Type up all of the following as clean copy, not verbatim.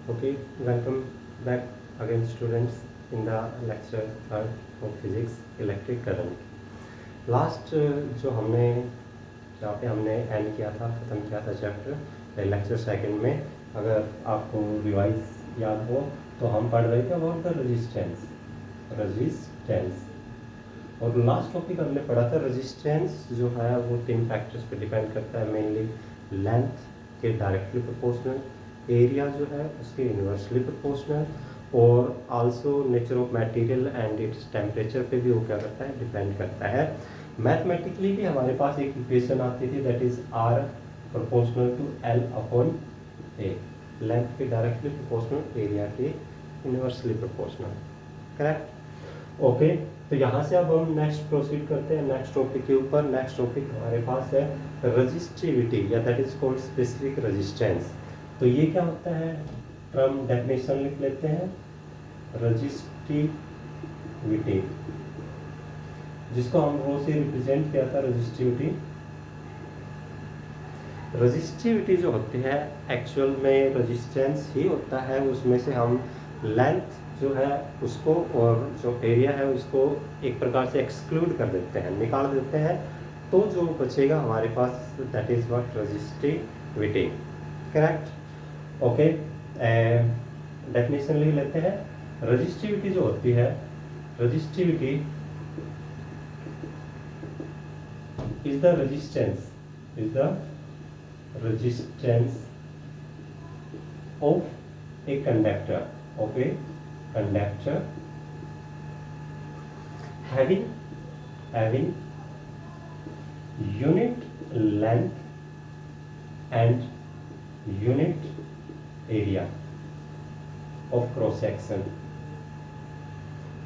Okay, welcome back again students in the lecture third of physics electric current. Last जो हमने जहाँ पे हमने एंड किया था, ख़त्म किया था चैप्टर लेक्चर सेकंड में, अगर आपको रिवाइज याद हो तो हम पढ़ रहे थे अबाउट द रेजिस्टेंस। और लास्ट टॉपिक हमने पढ़ा था रेजिस्टेंस जो है वो तीन फैक्टर्स पे डिपेंड करता है, मेनली लेंथ के डायरेक्टली प्रोपोर्शनल, एरिया जो है उसके इन्वर्सली प्रोपोर्शनल, और also nature of material and its temperature पे भी वो क्या करता है, डिपेंड करता है। मैथमेटिकली भी हमारे पास एक इक्वेशन आती थी, that is R proportional to L upon A, length के डायरेक्टली प्रोपोर्शनल, एरिया के इन्वर्सली प्रोपोर्शनल, करेक्ट। ओके, तो यहाँ से अब हम नेक्स्ट प्रोसीड करते हैं नेक्स्ट टॉपिक के ऊपर। नेक्स्ट टॉपिक हमारे पास है रजिस्टिविटी, या that is called specific resistance. तो ये क्या होता है, टर्म डेफिनेशन लिख लेते हैं, रजिस्टिविटी, जिसको हम रो से रिप्रेजेंट किया था रजिस्टिविटी। रजिस्टिविटी जो होती है एक्चुअल में रेजिस्टेंस ही होता है, उसमें से हम लेंथ जो है उसको और जो एरिया है उसको एक प्रकार से एक्सक्लूड कर देते हैं, निकाल देते हैं, तो जो बचेगा हमारे पास that is what resistivity, correct. Okay, definition लिख लेते हैं। रजिस्टिविटी जो होती है, resistivity is the resistance, is the resistance of a conductor, having unit length and unit area of cross section।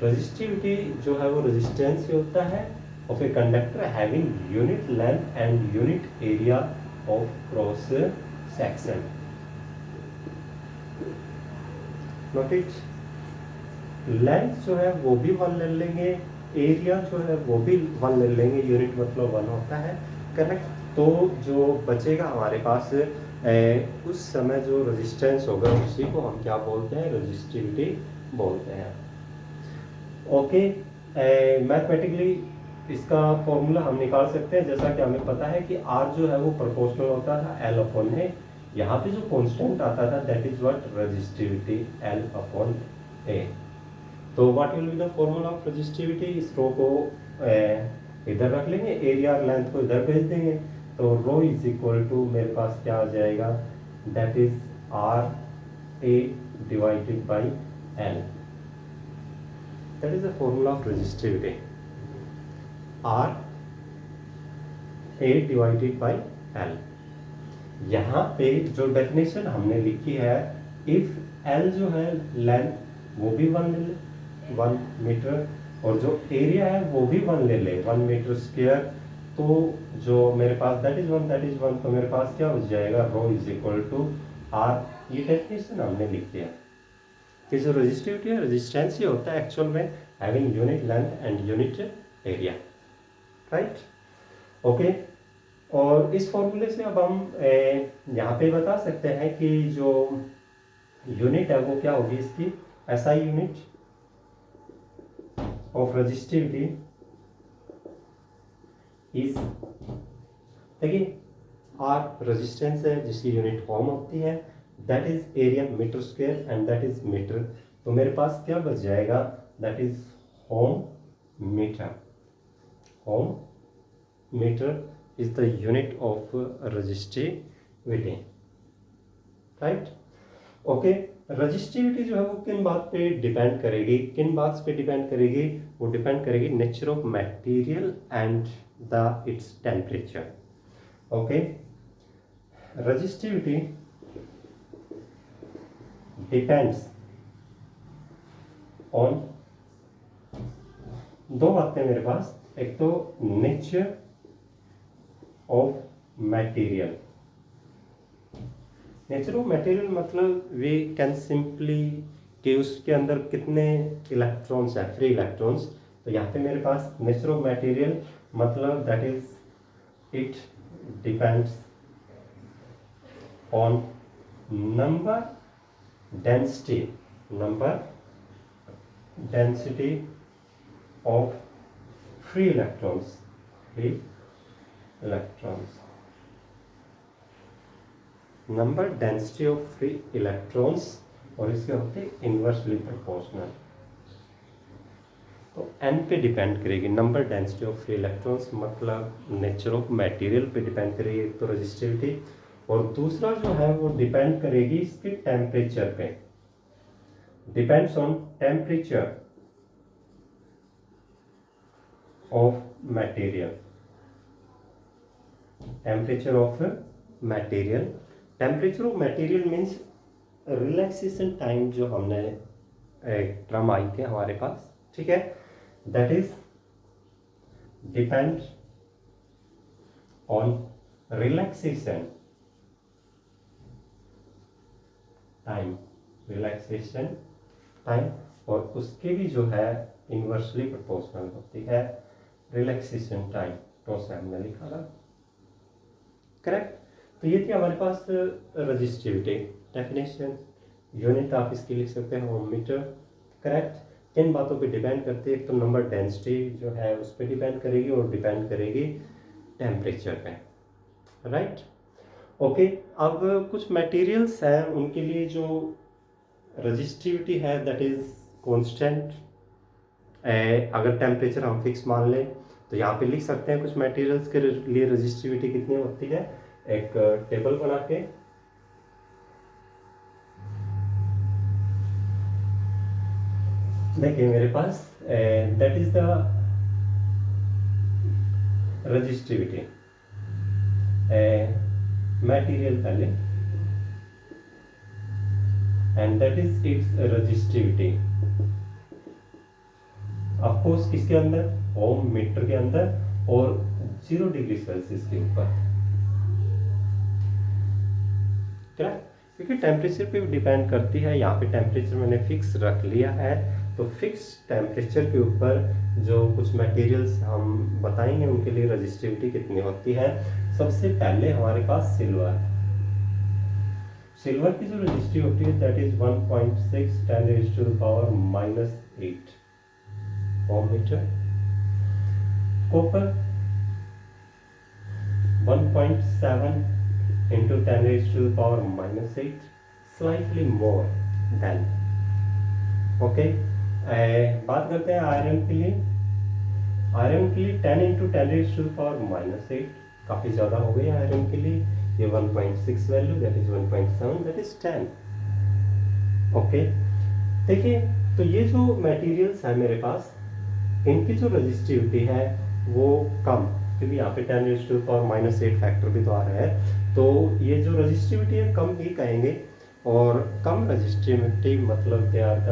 resistivity जो है वो resistance ही होता है of a conductor having unit length and unit area of cross section। Notice, length जो है वो भी 1 ले लेंगे, एरिया जो है वो भी 1 ले लेंगे, यूनिट मतलब 1 होता है, करेक्ट। तो जो बचेगा हमारे पास उस समय जो रेजिस्टेंस होगा उसी को हम क्या बोलते हैं, रेजिस्टिविटी बोलते हैं। ओके, मैथमेटिकली इसका फॉर्मूला हम निकाल सकते हैं, जैसा कि हमें पता है कि R जो है वो प्रोपोर्शनल होता था L अपॉन है, यहाँ पे जो कांस्टेंट आता था that is what resistivity L upon A। तो what will be the formula of resistivity, इस रो को इधर रख लेंगे, एरिया और लेंथ को इधर भेज देंगे, तो रो इज इक्वल टू मेरे पास क्या आ जाएगा, that is RA divided by L, that is the formula of resistivity, RA divided by L। यहाँ पे जो डेफिनेशन हमने लिखी है, इफ L जो है लेंथ वो भी 1 मीटर, और जो एरिया है वो भी 1 ले ले, 1 मीटर स्क्वायर, तो जो मेरे पास दैट इज 1, तो मेरे पास क्या हो जाएगा, रो इज इक्वल टू R। ये डेफिनेशन हमने लिख दिया कि जो रेजिस्टिविटी है रेजिस्टेंस ही होता है एक्चुअल में, having unit length and unit area, right. Okay, और इस फॉर्मूले से अब हम यहाँ पे बता सकते हैं कि जो यूनिट है वो क्या होगी इसकी, SI unit of resistivity is, देखिए R रेजिस्टेंस है जिसकी यूनिट ओम होती है, that is area metre square and that is metre, तो मेरे पास क्या बच जाएगा, that is ohm metre. Ohm metre is the unit of resistivity, right? Okay, resistivity जो है वो किन बात पे डिपेंड करेगी, किन बात पे डिपेंड करेगी, वो डिपेंड करेगी nature of material and the its temperature. Okay, resistivity depends on दो बातें मेरे पास, एक तो nature of material, nature of material मतलब वी कैन सिंपली कि उसके अंदर कितने इलेक्ट्रॉन्स है, फ्री इलेक्ट्रॉन्स, तो यहाँ पे मेरे पास नेचर ऑफ मटेरियल मतलब that is it depends on number density, number density of free electrons, number density of free electrons, और इसके होते हैं इनवर्सली प्रोपोर्शनल। तो एन पे डिपेंड करेगी, number density of free electrons मतलब नेचर ऑफ मटेरियल पे डिपेंड करेगी एक तो रेजिस्टिविटी, और दूसरा जो है वो डिपेंड करेगी इसके टेम्परेचर पे, depends on temperature of material, temperature of material. Temperature of material means relaxation time, जो हमने एक टर्म आई थी हमारे पास, ठीक है, that is depend on relaxation time, relaxation time, और उसके भी जो है इनवर्सली प्रोपोर्शनल होती है रिलैक्सेशन टाइम, तो से हमने लिखा था, करेक्ट। तो ये थी हमारे पास रेजिस्टिविटी, डेफिनेशन, यूनिट आप इसकी लिख सकते हैं ओम मीटर, करेक्ट। किन बातों पे डिपेंड करती है, एक तो नंबर डेंसिटी जो है उस पर डिपेंड करेगी, और डिपेंड करेगी टेम्परेचर पे, राइट। ओके, अब कुछ मटेरियल्स हैं उनके लिए जो रेजिस्टिविटी है दैट इज कांस्टेंट, अगर टेम्परेचर हम फिक्स मान लें तो यहाँ पे लिख सकते हैं कुछ मटेरियल्स के लिए रेजिस्टिविटी कितनी होती है, एक टेबल बना के, देखिए मेरे पास that is the resistivity, material पहले, and that is its resistivity, of course किसके अंदर, ओम मीटर के अंदर, और 0 डिग्री सेल्सियस के ऊपर, करेक्ट, क्योंकि टेम्परेचर पे डिपेंड करती है। यहाँ पे टेम्परेचर मैंने फिक्स रख लिया है, तो फिक्स टेम्परेचर के ऊपर जो कुछ मटेरियल्स हम बताएंगे उनके लिए रेजिस्टिविटी कितनी होती है। सबसे पहले हमारे पास सिल्वर, सिल्वर की जो रेजिस्टिविटी होती है that is 1.6 10⁻⁻8 ohm metre, copper 1.7 into 10⁻⁻8, slightly more than, okay. बात करते हैं आयरन के लिए, आयरन के लिए 10 into 10⁻⁻8 काफी ज्यादा हो गई आयरन के लिए, ये 1.6 value that is 1.7 that is 10, okay. देखिए तो ये जो मटेरियल्स है मेरे पास, इनकी जो रेजिस्टिविटी है वो कम, क्योंकि यहाँ पे 10⁻⁻8 फैक्टर भी तो आ रहा है, तो ये जो रेजिस्टिविटी है कम ही कहेंगे, और कम रेजिस्टिविटी मतलब they are the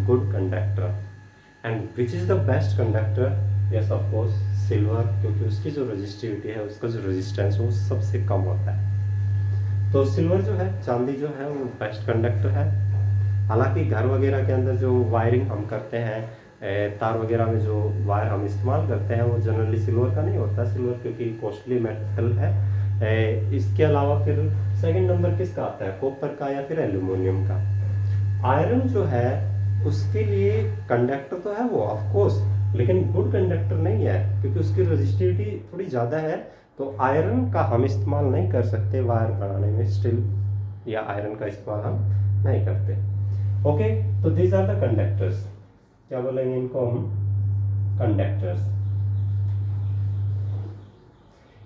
good conductor, and which is the best conductor, yes of course silver, क्योंकि उसकी जो रेजिस्टिविटी है, उसका जो रेजिस्टेंस वो सबसे कम होता है। तो सिल्वर जो है, चांदी जो है वो बेस्ट कंडक्टर है। हालांकि घर वगैरह के अंदर जो वायरिंग हम करते हैं, तार वगैरह में जो वायर हम इस्तेमाल करते हैं वो जनरली सिल्वर का नहीं होता, सिल्वर क्योंकि कॉस्टली मेटल है। इसके अलावा फिर सेकंड नंबर किसका आता है, कॉपर का या फिर एल्यूमिनियम का। आयरन जो है उसके लिए कंडक्टर तो है वो ऑफ कोर्स, लेकिन गुड कंडक्टर नहीं है, क्योंकि उसकी रेजिस्टिविटी थोड़ी ज़्यादा है, तो आयरन का हम इस्तेमाल नहीं कर सकते वायर बनाने में, स्टील या आयरन का इस्तेमाल हम नहीं करते, ओके। तो दीज आर द कंडक्टर्स, क्या बोलेंगे इनको हम, कंडक्टर्स।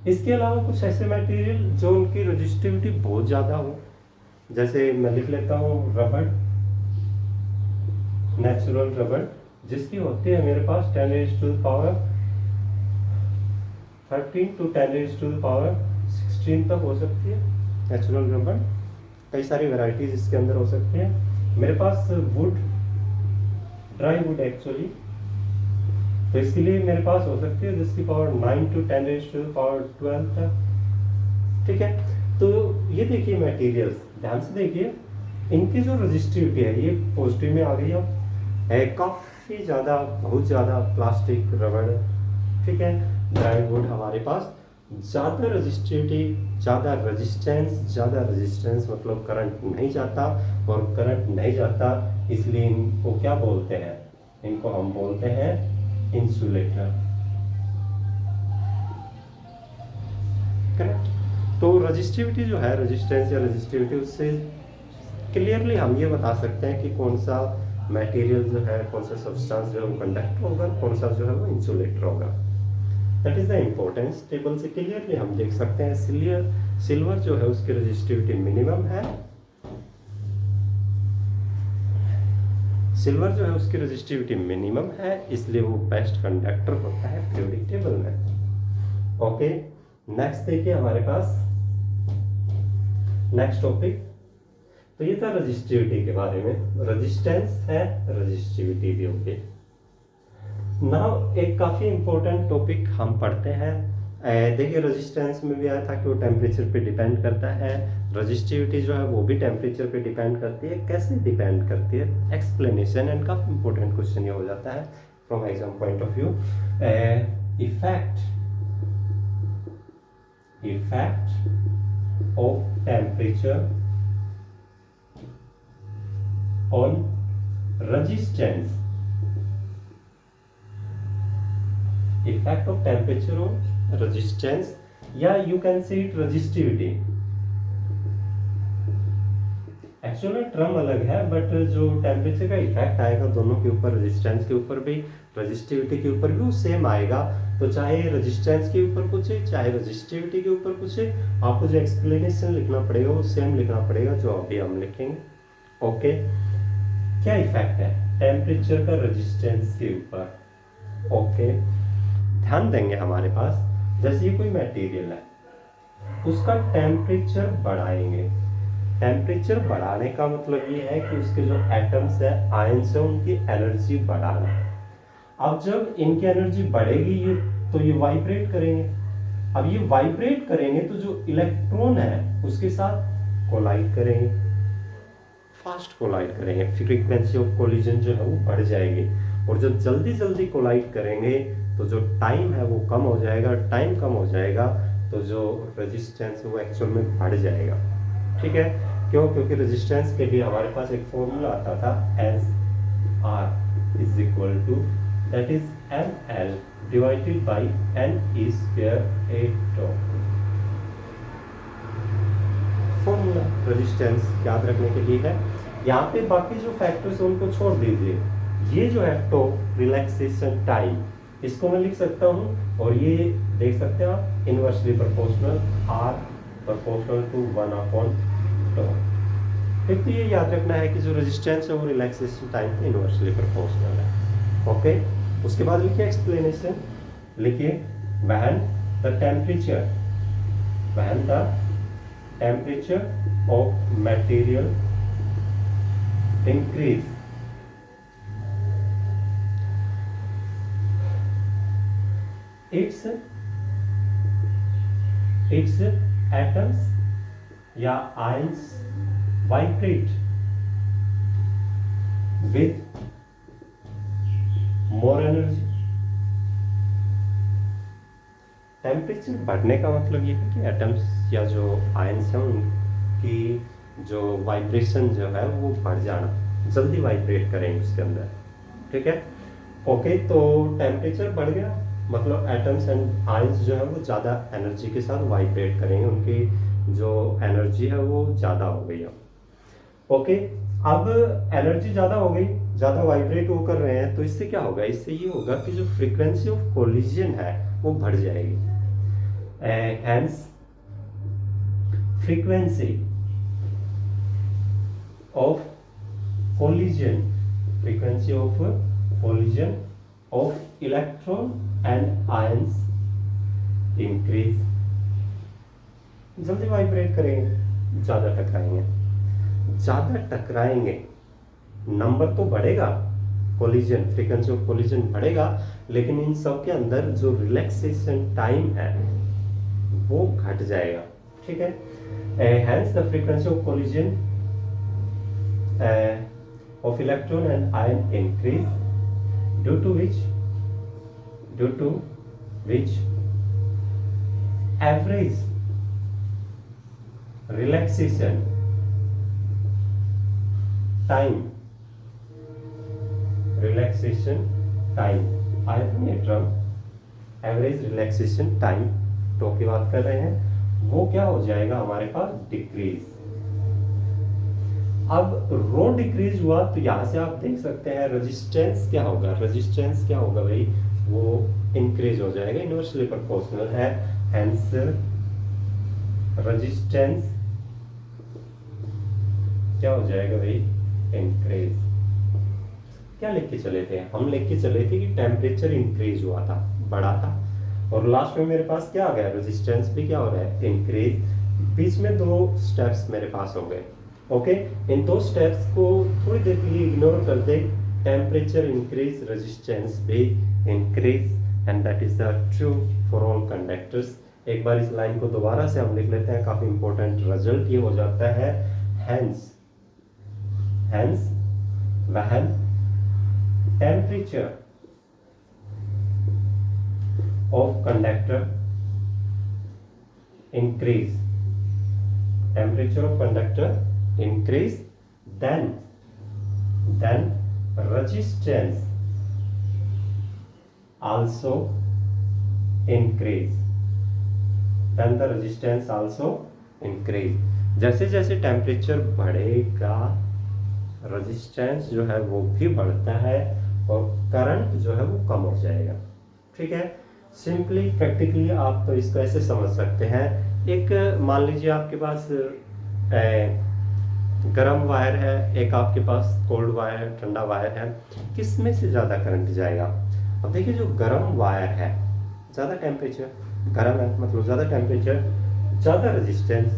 इसके अलावा कुछ ऐसे मटेरियल जो उनकी रेजिस्टिविटी बहुत ज्यादा हो, जैसे मैं लिख लेता हूँ रबड़, नेचुरल रबड़, जिसकी होती है मेरे पास 10⁻13 to 10⁻16 तक हो सकती है नेचुरल रबड़, कई सारी वैरायटीज इसके अंदर हो सकती है। मेरे पास वुड, ड्राई वुड एक्चुअली, तो इसके लिए मेरे पास हो सकती है जिसकी पावर 9 to 10⁻12 तक, ठीक है। तो ये देखिए मटेरियल्स, ध्यान से देखिए, इनकी जो रेजिस्टिविटी है ये पॉजिटिव में आ गई अब, है काफी ज्यादा, बहुत ज्यादा प्लास्टिक, रबड़, ठीक है, ड्राई वुड हमारे पास ज़्यादा रजिस्टिविटी, ज़्यादा रेजिस्टेंस मतलब करंट नहीं जाता, और करंट नहीं जाता इसलिए इनको क्या बोलते हैं, इनको हम बोलते हैं इंसुलेटर। करेक्ट। तो रजिस्टिविटी जो है, रेजिस्टेंस या रजिस्टिविटी, उससे क्लियरली हम ये बता सकते हैं कि कौन सा मटेरियल जो है, कौन सा सब्सटेंस जो है वो कंडक्टर होगा, कौन सा जो है वो इंसुलेटर होगा। That is the importance. Table से क्लियरली हम देख सकते हैं सिल्वर जो है उसकी रेजिस्टिविटी मिनिमम है, सिल्वर जो है उसकी रेजिस्टिविटी मिनिमम है, इसलिए वो बेस्ट कंडक्टर होता है पीरियोडिक टेबल में। ओके, नेक्स्ट देखिए हमारे पास नेक्स्ट टॉपिक। तो ये था रजिस्टिविटी के बारे में, रेजिस्टेंस है, रजिस्टिविटी भी होगी। नाउ एक काफी इंपॉर्टेंट टॉपिक हम पढ़ते हैं। देखिए रेजिस्टेंस में भी आया था कि वो टेम्परेचर पे डिपेंड करता है, रजिस्टिविटी जो है वो भी टेम्परेचर पे डिपेंड करती है। कैसे डिपेंड करती है, एक्सप्लेनेशन, एंड काफी इंपॉर्टेंट क्वेश्चन ये हो जाता है from exam point of view. Effect of temperature on resistance, effect of temperature on resistance, या you can say it resistivity। Actually term अलग है, बट जो टेम्परेचर का इफेक्ट आएगा दोनों के ऊपर, रेजिस्टेंस के ऊपर भी, रजिस्टिविटी के ऊपर भी, वो सेम आएगा। तो चाहे रेजिस्टेंस के ऊपर पूछे, चाहे रजिस्टिविटी के ऊपर पूछे, आपको जो एक्सप्लेनेशन लिखना पड़ेगा वो सेम लिखना पड़ेगा जो अभी हम लिखेंगे। ओके, क्या इफेक्ट है टेम्परेचर का रेजिस्टेंस के ऊपर। ओके, ध्यान देंगे हमारे पास, जैसे ये कोई मटेरियल है, उसका टेम्परेचर बढ़ाएंगे। टेम्परेचर बढ़ाने का मतलब ये है कि उसके जो एटम्स है, आयंस है, उनकी एनर्जी बढ़ाना। अब जब इनकी एनर्जी बढ़ेगी ये, तो ये वाइब्रेट करेंगे। अब ये वाइब्रेट करेंगे तो जो इलेक्ट्रॉन है उसके साथ कोलाइड करेंगे, फास्ट कोलाइड करेंगे, फ्रीक्वेंसी ऑफ कोलिजन जो है वो बढ़ जाएगी। और जब जल्दी जल्दी कोलाइड करेंगे तो जो टाइम है वो कम हो जाएगा, टाइम कम हो जाएगा तो जो रेजिस्टेंस है वो एक्चुअल में बढ़ जाएगा। ठीक है, क्यों? क्योंकि रेजिस्टेंस के लिए हमारे पास एक फॉर्मूला आता था, S R is equal to, that is M L divided by N E square A tau. Formula resistance याद रखने के लिए है। यहाँ पे बाकी जो फैक्टर्स उनको छोड़ दीजिए। ये जो है टो, रिलैक्सेशन टाइम, इसको मैं लिख सकता हूँ, और ये देख सकते हैं आप, inversely proportional are proportional to 1/टो। एक तो ये याद रखना है कि जो रेजिस्टेंस है वो रिलैक्सेशन टाइम के इनवर्सली प्रोपोर्शनल है। ओके, उसके बाद लिखिए एक्सप्लेनेशन, लिखिए when the temperature of material increase, its atoms या ions vibrate with more energy। Temperature बढ़ने का मतलब ये है कि एटम्स या जो आयंस हैं उनकी जो वाइब्रेशन जो है वो बढ़ जाना, जल्दी वाइब्रेट करेंगे उसके अंदर। ठीक है, ओके। तो टेम्परेचर बढ़ गया मतलब एटम्स एंड आयंस जो है वो ज़्यादा एनर्जी के साथ वाइब्रेट करेंगे, उनकी जो एनर्जी है वो ज़्यादा हो गई अब। ओके, अब एनर्जी ज़्यादा हो गई, ज़्यादा वाइब्रेट वो कर रहे हैं, तो इससे क्या होगा? इससे ये होगा कि जो फ्रीक्वेंसी ऑफ कोलिजन है वो बढ़ जाएगी। hence frequency of collision of electron and ions increase। जल्दी वाइब्रेट करेंगे, ज्यादा टकराएंगे, नंबर तो बढ़ेगा, कोलिजन, फ्रीक्वेंसी ऑफ कोलिजन बढ़ेगा, लेकिन इन सब के अंदर जो रिलैक्सेशन टाइम है वो घट जाएगा। ठीक है, hence the frequency of collision of electron and ion increase, due to which average relaxation time, relaxation time आया था ये term, average relaxation time tau की बात कर रहे हैं, वो क्या हो जाएगा हमारे पास डिक्रीज। अब रो डिक्रीज हुआ तो यहां से आप देख सकते हैं रेजिस्टेंस क्या होगा, रेजिस्टेंस क्या होगा भाई, वो इंक्रीज हो जाएगा, इनवर्सली प्रोपोर्शनल है, हेंस रेजिस्टेंस क्या हो जाएगा भाई, इंक्रीज। क्या लिख के चले थे हम, लिख के चले थे कि टेम्परेचर इंक्रीज हुआ था, बढ़ा था, और लास्ट में मेरे पास क्या आ गया, रेजिस्टेंस भी क्या हो रहा है, इंक्रीज। बीच में दो स्टेप्स मेरे पास हो गए। ओके, इन दो स्टेप्स को थोड़ी देर के लिए इग्नोर कर दे, टेम्परेचर इंक्रीज, रेजिस्टेंस भी increase, and that is the true for all conductors. एक बार इस लाइन को दोबारा से हम लिख लेते हैं, काफी इंपॉर्टेंट रिजल्ट ये हो जाता है, hence when temperature of conductor increase, temperature of conductor increase, then resistance also increase, then the resistance also increase। जैसे जैसे टेम्परेचर बढ़ेगा रेजिस्टेंस जो है वो भी बढ़ता है और करंट जो है वो कम हो जाएगा। ठीक है, सिंपली प्रैक्टिकली आप तो इसको ऐसे समझ सकते हैं, एक मान लीजिए आपके पास गर्म वायर है, एक आपके पास कोल्ड वायर है, ठंडा वायर है, किस में से ज़्यादा करंट जाएगा। अब देखिए जो गर्म वायर है, ज़्यादा टेम्परेचर, गर्म है मतलब ज़्यादा टेम्परेचर, ज़्यादा रेजिस्टेंस,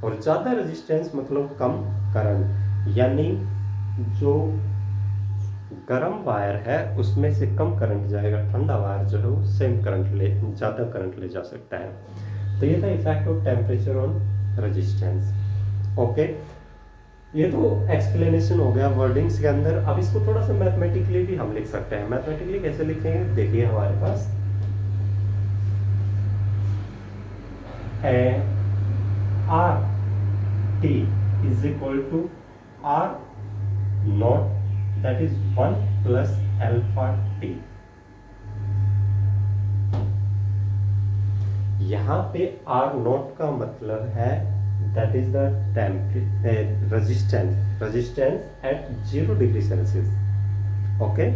और ज़्यादा रेजिस्टेंस मतलब कम करंट, यानी जो गर्म वायर है उसमें से कम करंट जाएगा, ठंडा वायर जो है वो सेम करंट ज़्यादा करंट ले जा सकता है। तो ये था effect of temperature on resistance. Okay, ये तो एक्सप्लेनेशन हो गया वर्डिंग्स के अंदर। अब इसको थोड़ा सा मैथमेटिकली भी हम लिख सकते हैं। मैथमेटिकली कैसे लिखेंगे, देखिए हमारे पास R T is equal to R naught, that is 1 plus alpha t। यहाँ पे R नॉट का मतलब है that is the resistance at 0 degree Celsius। okay,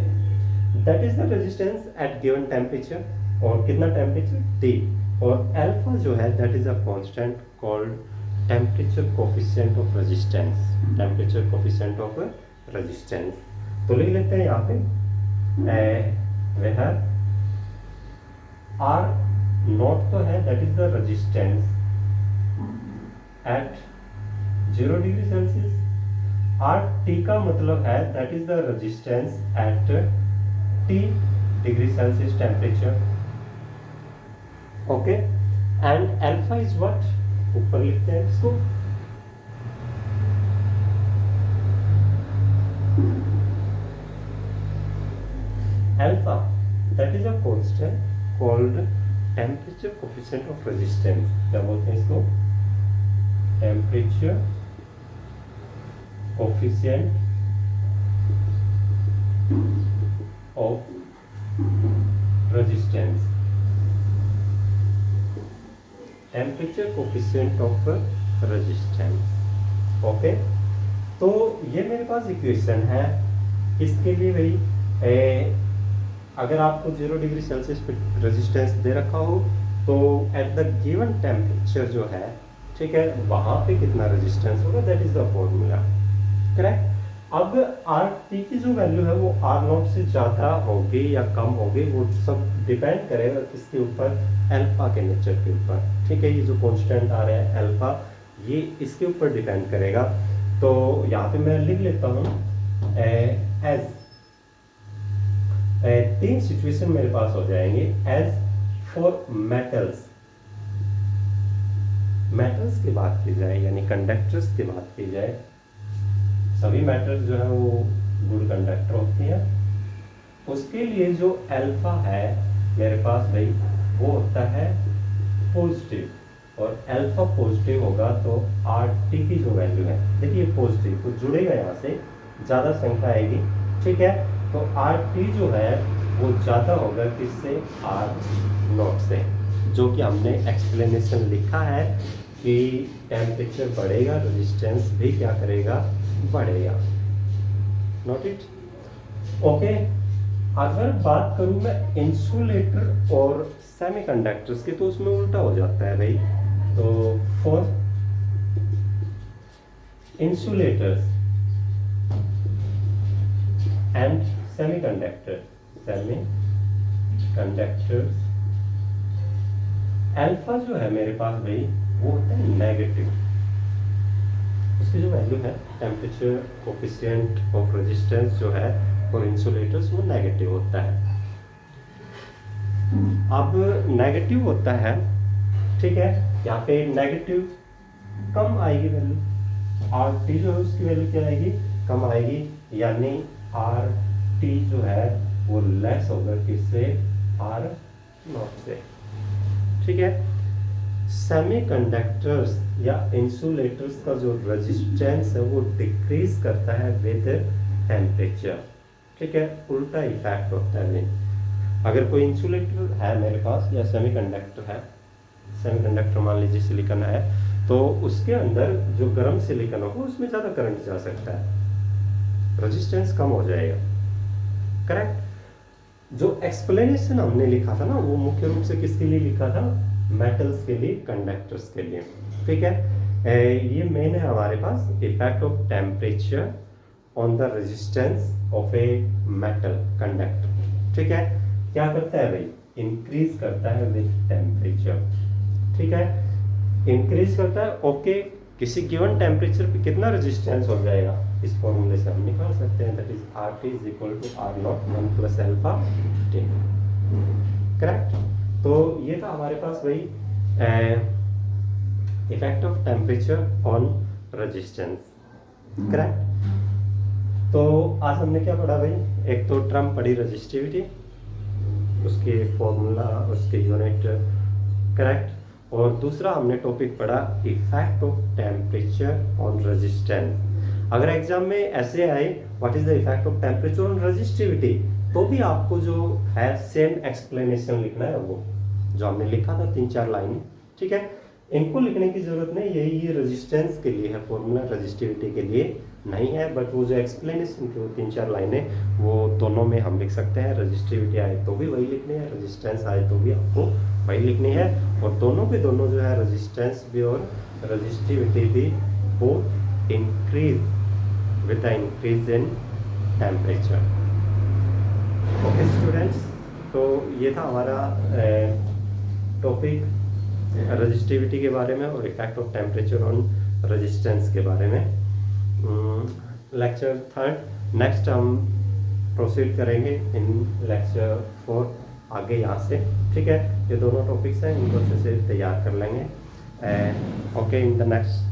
that is the resistance at given temperature, और कितना टेम्परेचर T, और alpha जो है that is a constant called temperature coefficient of resistance, temperature coefficient of resistance। तो लिख लेते हैं यहाँ पे वह आर नॉट तो है that is the resistance at 0 degree Celsius, R T का मतलब है that is the resistance at T degree Celsius temperature. Okay, and alpha is what, ऊपर लिखते हैं इसको, alpha that is a constant called temperature coefficient of resistance। क्या बोलते हैं इसको, temperature coefficient of resistance, temperature coefficient of resistance। Okay, तो ये मेरे पास इक्वेशन है। इसके लिए भाई अगर आपको 0 डिग्री सेल्सियस पे रेजिस्टेंस दे रखा हो तो एट द गिवन टेम्परेचर जो है, ठीक है, वहां पे कितना रेजिस्टेंस होगा, that is the formula. Correct. अब आर टी की जो वैल्यू है वो आर नॉट से ज्यादा होगी या कम होगी, वो सब डिपेंड करेगा किसके ऊपर, अल्फा के नेचर के ऊपर। ठीक है, ये जो कांस्टेंट आ रहा है अल्फा, ये इसके ऊपर डिपेंड करेगा। तो यहाँ पे मैं लिख लेता हूँ एज तीन सिचुएशन मेरे पास हो जाएंगे। एज फॉर मेटल्स, मेटल्स की बात की जाए यानी कंडक्टर्स की बात की जाए, सभी मेटल्स जो है वो गुड कंडक्टर होते हैं। उसके लिए जो अल्फा है मेरे पास भाई वो होता है पॉजिटिव और अल्फा पॉजिटिव होगा तो आर टी की जो वैल्यू है, देखिए पॉजिटिव तो जुड़ेगा, यहाँ से ज़्यादा संख्या आएगी, ठीक है। तो आर टी जो है वो ज़्यादा होगा किससे, आर नॉट से, जो कि हमने एक्सप्लेनेशन लिखा है कि टेम्परेचर बढ़ेगा, रेजिस्टेंस भी क्या करेगा, बढ़ेगा। Note it, okay. अगर बात करूं मैं इंसुलेटर और सेमीकंडक्टर्स की, तो उसमें उल्टा हो जाता है भाई। तो for insulators and semiconductors alpha जो है मेरे पास भाई वो होता है नेगेटिव, उसकी जो वैल्यू है टेम्परेचर कोफिशिएंट ऑफ रेजिस्टेंस जो है फॉर इंसुलेटर्स वो नेगेटिव होता है। अब नेगेटिव होता है, ठीक है, यहाँ पे नेगेटिव कम आएगी वैल्यू, आर टी जो है उसकी वैल्यू क्या आएगी, कम आएगी, यानी आर टी जो है वो लेस होगा किससे, आर नॉट से, ठीक है। सेमीकंडक्टर्स या इंसुलेटर्स का जो रेजिस्टेंस है वो डिक्रीज करता है विद टेम्परेचर, ठीक है, उल्टा इफेक्ट होता है। अगर कोई इंसुलेटर है मेरे पास या सेमीकंडक्टर है, सेमीकंडक्टर मान लीजिए सिलिकॉन है, तो उसके अंदर जो गर्म सिलिकॉन होगा उसमें ज़्यादा करंट जा सकता है, रेजिस्टेंस कम हो जाएगा, करेक्ट। जो एक्सप्लेनेशन हमने लिखा था ना वो मुख्य रूप से किसके लिए लिखा था, मेटल्स के लिए, कंडक्टर्स के लिए, ठीक है। ये मेन है हमारे पास effect of temperature on the resistance of a metal conductor, ठीक है। क्या करता है भाई, इंक्रीज करता है विद टेम्परेचर, ठीक है, इंक्रीज करता है, ओके। किसी गिवन टेम्परेचर पे कितना रेजिस्टेंस हो जाएगा, इस फॉर्मूले से हम निकाल सकते हैं, that is R T is equal to R nought 1 plus alpha T, correct. तो ये था हमारे पास भाई effect of temperature on resistance, correct. तो आज हमने क्या पढ़ा भाई, एक तो टर्म पढ़ी रेजिस्टिविटी, उसके फॉर्मूला, उसके यूनिट, करेक्ट, और दूसरा हमने टॉपिक पढ़ा effect of temperature on resistance. अगर एग्जाम में ऐसे आए what is the effect of temperature on resistivity, तो भी आपको जो है सेम एक्सप्लेनेशन लिखना है, वो जो हमने लिखा था 3-4 लाइन, ठीक है, इनको लिखने की जरूरत नहीं, यही रेजिस्टेंस के लिए है फॉर्मूला, रेजिस्टिविटी के लिए नहीं है, बट वो जो एक्सप्लेनेशन की वो 3-4 लाइनें वो दोनों में हम लिख सकते हैं, रेजिस्टिविटी आए तो भी वही लिखनी है, रेजिस्टेंस आए तो भी आपको वही लिखनी है, और दोनों के दोनों जो है रेजिस्टेंस भी और रेजिस्टिविटी भी वो increase with the increase in temperature. Okay students, तो ये था हमारा टॉपिक रेजिस्टिविटी के बारे में और effect of temperature on resistance के बारे में। लेक्चर 3 नेक्स्ट हम प्रोसीड करेंगे इन लेक्चर 4 आगे यहाँ से, ठीक है। ये दोनों टॉपिक्स हैं, इनको अच्छे से तैयार कर लेंगे। Okay, in the next